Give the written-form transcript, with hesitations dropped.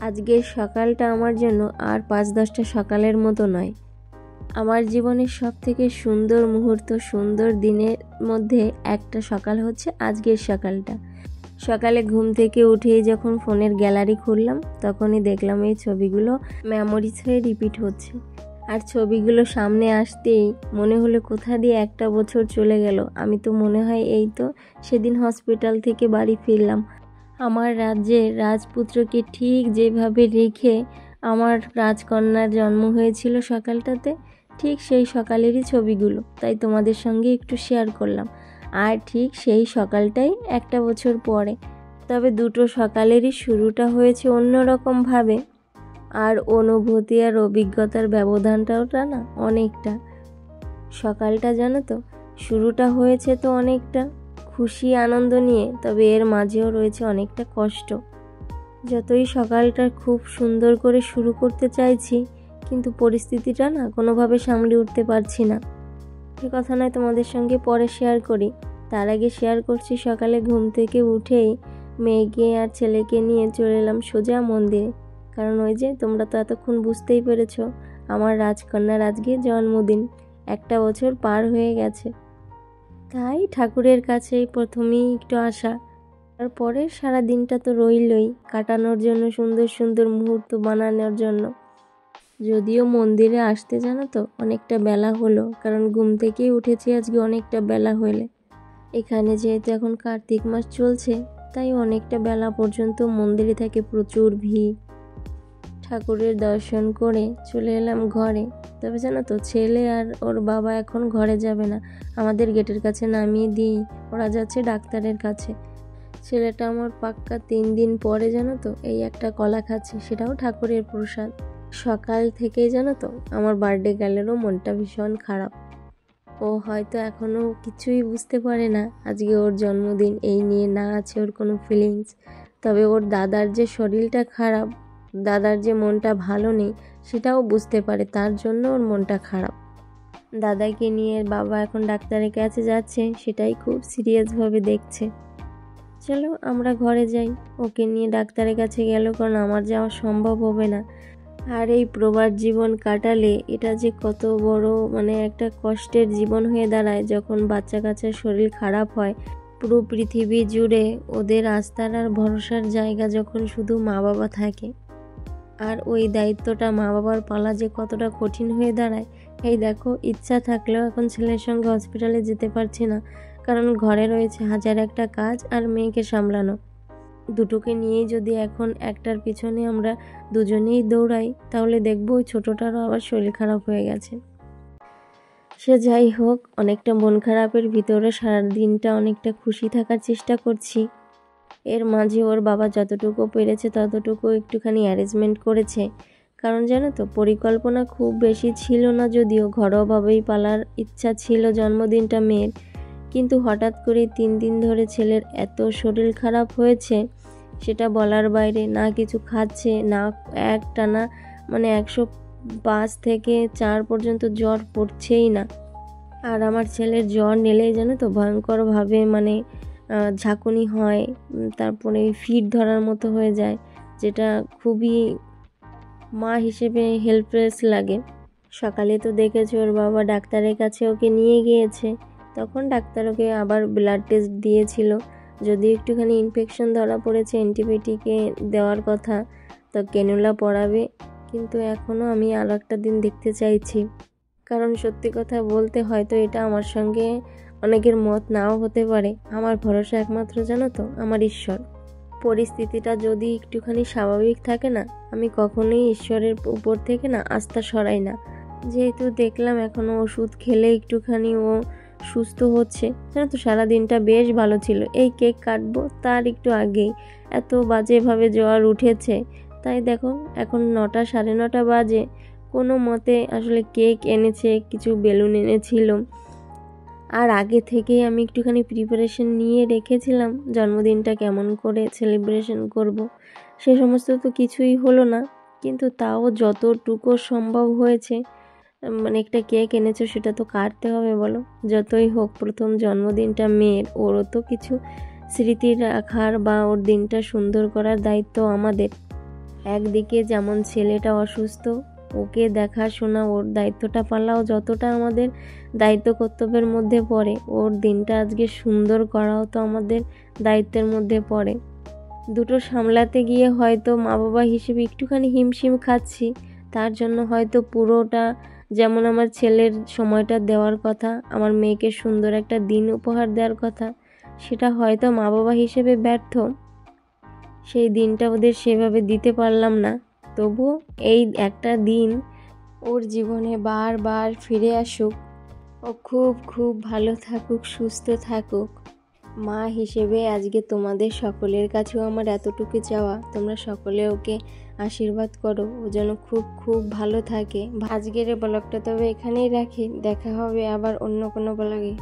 আজকের সকালটা আমার জন্য আর ৫-১০টা সকালের মতো নয়। আমার জীবনের সবথেকে সুন্দর মুহূর্ত, সুন্দর দিনের মধ্যে একটা সকাল হচ্ছে আজকের সকালটা। সকালে ঘুম থেকে উঠেই যখন ফোনের গ্যালারি খুললাম, তখনই দেখলাম এই ছবিগুলো মেমোরিজ হয়ে রিপিট হচ্ছে। আর ছবিগুলো সামনে আসতেই মনে হলো কোথা দিয়ে একটা বছর চলে গেল। আমি তো মনে হয় এই তো সেদিন হসপিটাল থেকে বাড়ি ফিরলাম। আমার রাজ্যের রাজপুত্রকে ঠিক যেভাবে রেখে আমার রাজকন্যার জন্ম হয়েছিল সকালটাতে, ঠিক সেই সকালেরই ছবিগুলো, তাই তোমাদের সঙ্গে একটু শেয়ার করলাম। আর ঠিক সেই সকালটাই একটা বছর পরে, তবে দুটো সকালেরই শুরুটা হয়েছে অন্যরকমভাবে। আর অনুভূতি আর অভিজ্ঞতার ব্যবধানটাও না অনেকটা। সকালটা জানো তো, শুরুটা হয়েছে তো অনেকটা খুশি আনন্দ নিয়ে, তবে এর মাঝেও রয়েছে অনেকটা কষ্ট। যতই সকালটা খুব সুন্দর করে শুরু করতে চাইছি, কিন্তু পরিস্থিতিটা না কোনোভাবে সামলে উঠতে পারছি না। সে কথা নয়, তোমাদের সঙ্গে পরে শেয়ার করি। তার আগে শেয়ার করছি, সকালে ঘুম থেকে উঠেই মেয়েকে আর ছেলেকে নিয়ে চলে এলাম সোজা মন্দিরে। কারণ ওই যে তোমরা তো এতক্ষণ বুঝতেই পেরেছো, আমার রাজকন্যার আজকে জন্মদিন, একটা বছর পার হয়ে গেছে। তাই ঠাকুরের কাছেই প্রথমেই একটু আসা, তারপরে সারা দিনটা তো রইলই কাটানোর জন্য, সুন্দর সুন্দর মুহূর্ত বানানোর জন্য। যদিও মন্দিরে আসতে জানো তো অনেকটা বেলা হলো, কারণ ঘুম থেকেই উঠেছি আজকে অনেকটা বেলা হলে। এখানে যেহেতু এখন কার্তিক মাস চলছে, তাই অনেকটা বেলা পর্যন্ত মন্দিরে থাকে প্রচুর ভিড়। ঠাকুরের দর্শন করে চলে এলাম ঘরে। তবে জানো তো, ছেলে আর ওর বাবা এখন ঘরে যাবে না, আমাদের গেটের কাছে নামিয়ে দিই, ওরা যাচ্ছে ডাক্তারের কাছে। ছেলেটা আমার পাক্কা 3 দিন পরে জানো তো এই একটা কলা খাচ্ছে, সেটাও ঠাকুরের প্রসাদ। সকাল থেকেই জানো তো আমার বার্থডে গার্লেরও মনটা ভীষণ খারাপ। ও হয়তো এখনও কিছুই বুঝতে পারে না আজকে ওর জন্মদিন, এই নিয়ে না আছে ওর কোনো ফিলিংস। তবে ওর দাদার যে শরীরটা খারাপ, দাদার যে মনটা ভালো নেই, সেটাও বুঝতে পারে, তার জন্য ওর মনটা খারাপ। দাদাকে নিয়ে বাবা এখন ডাক্তারের কাছে যাচ্ছে, সেটাই খুব সিরিয়াসভাবে দেখছে। চলো আমরা ঘরে যাই। ওকে নিয়ে ডাক্তারের কাছে গেল, কারণ আমার যাওয়া সম্ভব হবে না। আর এই প্রবাস জীবন কাটালে এটা যে কত বড় একটা কষ্টের জীবন হয়ে দাঁড়ায়, যখন বাচ্চা কাচ্চার শরীর খারাপ হয়। পুরো পৃথিবী জুড়ে ওদের আস্থার আর ভরসার জায়গা যখন শুধু মা বাবা থাকে, আর ওই দায়িত্বটা মা বাবার পালা যে কতটা কঠিন হয়ে দাঁড়ায়। এই দেখো, ইচ্ছা থাকলেও এখন ছেলের সঙ্গে হসপিটালে যেতে পারছি না, কারণ ঘরে রয়েছে হাজার একটা কাজ আর মেয়েকে সামলানো। দুটোকে নিয়েই যদি এখন একটার পিছনে আমরা দুজনেই দৌড়াই, তাহলে দেখবো ওই ছোটোটারও আবার শরীর খারাপ হয়ে গেছে। সে যাই হোক, অনেকটা মন খারাপের ভিতরে সারা দিনটা অনেকটা খুশি থাকার চেষ্টা করছি। এর মাঝে ওর বাবা যতটুকু পেরেছে ততটুকু একটুখানি অ্যারেঞ্জমেন্ট করেছে। কারণ জানো তো, পরিকল্পনা খুব বেশি ছিল না, যদিও ঘরোয়াভাবেই পালার ইচ্ছা ছিল জন্মদিনটা মেয়ের। কিন্তু হঠাৎ করে 3 দিন ধরে ছেলের এত শরীর খারাপ হয়েছে, সেটা বলার বাইরে। না কিছু খাচ্ছে না, একটানা 105 থেকে 4 পর্যন্ত জ্বর পড়ছেই না। আর আমার ছেলের জ্বর নিলেই জানো তো ভয়ঙ্করভাবে ঝাঁকুনি হয়, তারপরে ফিট ধরার মতো হয়ে যায়, যেটা খুবই মা হিসেবে হেল্পলেস লাগে। সকালে তো দেখেছো ওর বাবা ডাক্তারের কাছে ওকে নিয়ে গিয়েছে, তখন ডাক্তার ওকে আবার ব্লাড টেস্ট দিয়েছিল। যদি একটুখানি ইনফেকশন ধরা পড়েছে, অ্যান্টিবায়োটিকে দেওয়ার কথা, তো ক্যানুলা পড়াবে। কিন্তু এখনও আমি আর একটা দিন দেখতে চাইছি, কারণ সত্যি কথা বলতে হয়তো এটা আমার সঙ্গে অনেকের মত নাও হতে পারে। আমার ভরসা একমাত্র জানো তো আমার ঈশ্বর। পরিস্থিতিটা যদি একটুখানি স্বাভাবিক থাকে না, আমি কখনোই ঈশ্বরের উপর থেকে আস্থা সরাই না। যেহেতু দেখলাম এখনও ওষুধ খেলে একটুখানি ও সুস্থ হচ্ছে, জানো তো সারা দিনটা বেশ ভালো ছিল। এই কেক কাটবো তার একটু আগেই এত বাজেভাবে জ্বর উঠেছে, তাই দেখো এখন 9টা 9:30 বাজে। কোনো মতে আসলে কেক এনেছে, কিছু বেলুন এনেছিল, আর আগে থেকেই আমি একটুখানি প্রিপারেশন নিয়ে রেখেছিলাম জন্মদিনটা কেমন করে সেলিব্রেশন করব। সে সমস্ত তো কিছুই হলো না, কিন্তু তাও যতটুকু সম্ভব হয়েছে, একটা কেক এনেছো, সেটা তো কাটতে হবে বলো। যতই হোক প্রথম জন্মদিনটা মেয়ের, ওরও তো কিছু স্মৃতি রাখার বা ওর দিনটা সুন্দর করার দায়িত্ব আমাদের। একদিকে যেমন ছেলেটা অসুস্থ, ওকে দেখাশোনা, ওর দায়িত্বটা পালাও যতটা আমাদের দায়িত্ব কর্তব্যের মধ্যে পড়ে, ওর দিনটা আজকে সুন্দর করাও তো আমাদের দায়িত্বের মধ্যে পড়ে। দুটো সামলাতে গিয়ে হয়তো মা বাবা হিসেবে একটুখানি হিমশিম খাচ্ছি, তার জন্য হয়তো পুরোটা যেমন আমার ছেলের সময়টা দেওয়ার কথা, আমার মেয়েকে সুন্দর একটা দিন উপহার দেওয়ার কথা, সেটা হয়তো মা বাবা হিসেবে ব্যর্থ, সেই দিনটা ওদের সেভাবে দিতে পারলাম না। তবুও এই একটা দিন ওর জীবনে বারবার ফিরে আসুক, ও খুব খুব ভালো থাকুক, সুস্থ থাকুক। মা হিসেবে আজকে তোমাদের সকলের কাছেও আমার এতটুকু চাওয়া, তোমরা সকলে ওকে আশীর্বাদ করো, ও যেন খুব খুব ভালো থাকে। আজকের ব্লগটা তবে এখানেই রাখি, দেখা হবে আবার অন্য কোনো ব্লগে।